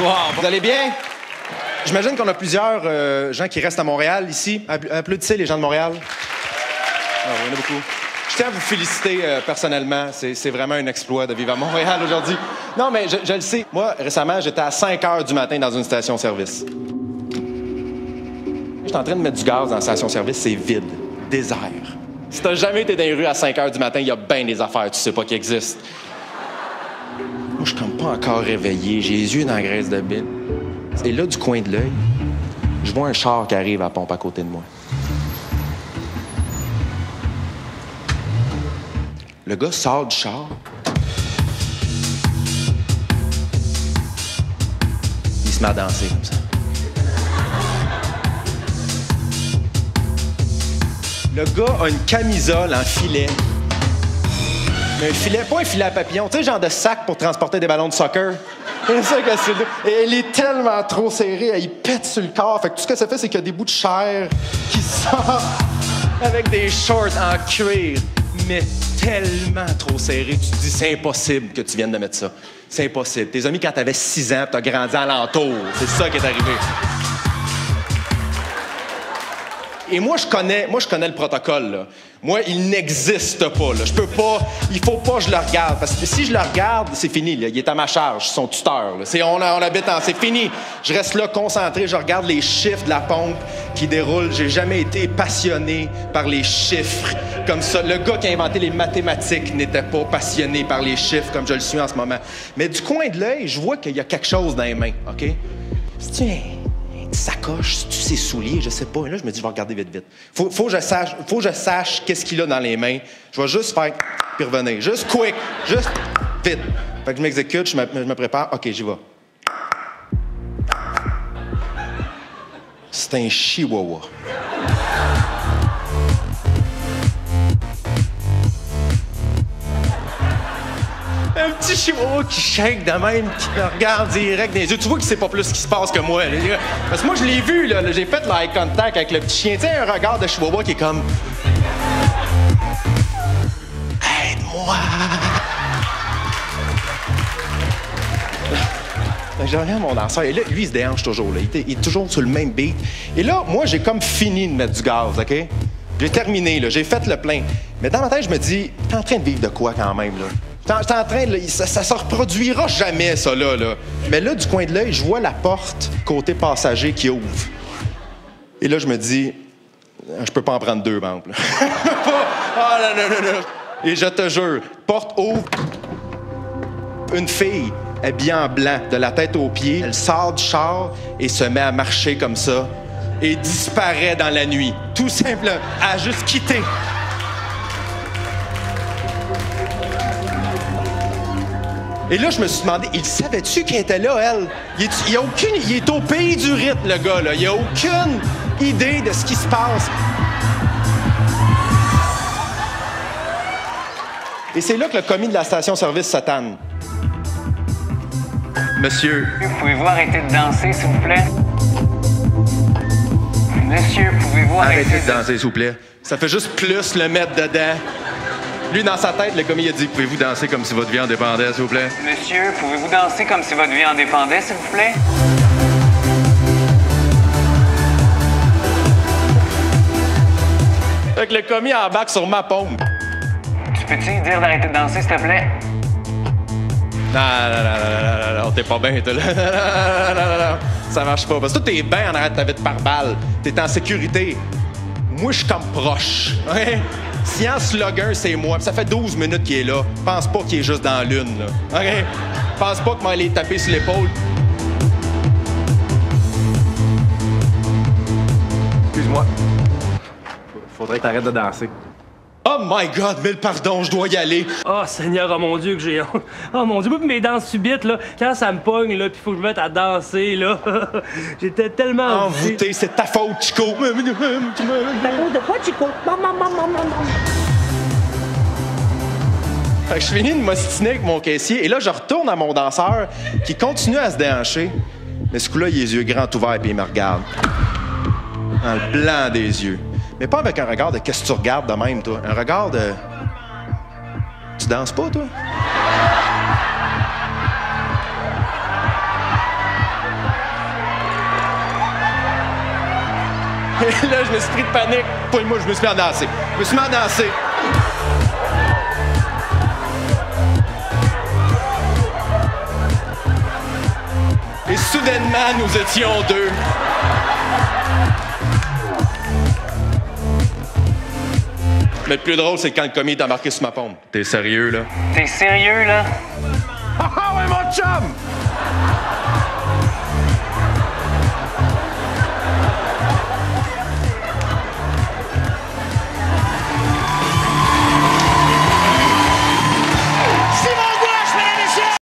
Bonsoir. Vous allez bien? J'imagine qu'on a plusieurs gens qui restent à Montréal ici. Applaudissez les gens de Montréal. Ah, il y en a beaucoup. Je tiens à vous féliciter personnellement. C'est vraiment un exploit de vivre à Montréal aujourd'hui. Non, mais je le sais. Moi, récemment, j'étais à 5 heures du matin dans une station-service. J'étais en train de mettre du gaz dans la station-service. C'est vide. Désert. Si t'as jamais été dans les rues à 5 heures du matin, il y a bien des affaires tu sais pas qui existent. Moi, je suis comme pas encore réveillé. J'ai les yeux dans la graisse de bine. Et là, du coin de l'œil, je vois un char qui arrive à la pompe à côté de moi. Le gars sort du char. Il se met à danser comme ça. Le gars a une camisole en filet. Mais un filet, pas un filet à papillon, tu sais, genre de sac pour transporter des ballons de soccer. C'est ça que c'est. Et elle est tellement trop serrée, elle y pète sur le corps. Fait que tout ce que ça fait, c'est qu'il y a des bouts de chair qui sortent avec des shorts en cuir, mais tellement trop serrés. Tu te dis, c'est impossible que tu viennes de mettre ça. C'est impossible. Tes amis, quand t'avais 6 ans, t'as grandi alentour. C'est ça qui est arrivé. Et moi, je connais le protocole, là. Moi, il n'existe pas, là. Je peux pas... Il faut pas que je le regarde. Parce que si je le regarde, c'est fini, là. Il est à ma charge, son tuteur, là. On habite en... C'est fini. Je reste là, concentré. Je regarde les chiffres de la pompe qui déroulent. J'ai jamais été passionné par les chiffres comme ça. Le gars qui a inventé les mathématiques n'était pas passionné par les chiffres comme je le suis en ce moment. Mais du coin de l'œil, je vois qu'il y a quelque chose dans les mains, OK? C'est une sacoche, c'est-tu ses souliers, je sais pas. Et là, je me dis, je vais regarder vite. Faut que je sache qu'est-ce qu'il a dans les mains. Je vais juste faire, puis revenir. Juste quick, juste vite. Fait que je m'exécute, je me prépare. OK, j'y vais. C'est un chihuahua. Un petit chihuahua qui shake de même, qui me regarde direct dans les yeux. Tu vois qu'il sait pas plus ce qui se passe que moi. Là. Parce que moi, je l'ai vu, là. J'ai fait l'eye contact avec le petit chien. Tu sais, un regard de chihuahua qui est comme... Aide-moi! Je regarde mon danseur. Et là, lui, il se déhanche toujours. Là. Il est toujours sur le même beat. Et là, moi, j'ai comme fini de mettre du gaz, OK? J'ai terminé, là. J'ai fait le plein. Mais dans ma tête, je me dis, t'es en train de vivre de quoi quand même, là? J'étais en train de... Ça se reproduira jamais, ça, là. Mais là, du coin de l'œil, je vois la porte côté passager qui ouvre. Et là, je me dis, je peux pas en prendre 2 banques, là. Ah, non. Et je te jure, porte ouvre, une fille habillée en blanc, de la tête aux pieds, elle sort du char et se met à marcher comme ça et disparaît dans la nuit. Tout simplement, elle a juste quitté. Et là, je me suis demandé, il savait-tu qu'elle était là, elle? Il est au pays du rythme, le gars, là. Il a aucune idée de ce qui se passe. Et c'est là que le commis de la station-service s'attanne. Monsieur. Pouvez-vous arrêter de danser, s'il vous plaît? Monsieur, pouvez-vous arrêter de danser, s'il vous plaît? Ça fait juste plus le mettre dedans. Lui, dans sa tête, le commis a dit, pouvez-vous danser comme si votre vie en dépendait, s'il vous plaît? Monsieur, pouvez-vous danser comme si votre vie en dépendait, s'il vous plaît? Fait que le commis embarque sur ma pompe. Tu peux-tu dire d'arrêter de danser, s'il te plaît? Non, t'es pas bien, toi, là. Non. Ça marche pas. Parce que toi, t'es bien en arrêt de ta vie de pare-balles. T'es en sécurité. Moi, je suis comme proche. Ouais? Si un slogan, c'est moi, ça fait 12 minutes qu'il est là, pense pas qu'il est juste dans la lune, là. OK? Pense pas que moi, aller taper sur l'épaule. Excuse-moi. Faudrait que t'arrêtes de danser. Oh my God, mille pardons, je dois y aller. Oh Seigneur, oh mon Dieu, que j'ai honte. Oh mon Dieu, moi pis mes danses subites, là, quand ça me pogne, là, pis faut que je me mette à danser, là. J'étais tellement envoûté, c'est ta faute, Chico. Ta faute de quoi, Chico? Fait que je finis de m'ostiner avec mon caissier, et là, je retourne à mon danseur, qui continue à se déhancher. Mais ce coup-là, il a les yeux grands ouverts, puis il me regarde. Dans le blanc des yeux. Mais pas avec un regard de « qu'est-ce que tu regardes de même, toi? » Un regard de « tu danses pas, toi? » Et là, je me suis pris de panique. Pas moi, je me suis mis à danser. Je me suis mis à danser. Et soudainement, nous étions deux. Mais le plus drôle, c'est quand le commis est embarqué sur ma pompe. T'es sérieux, là? T'es sérieux, là? Ah ouais, mon chum!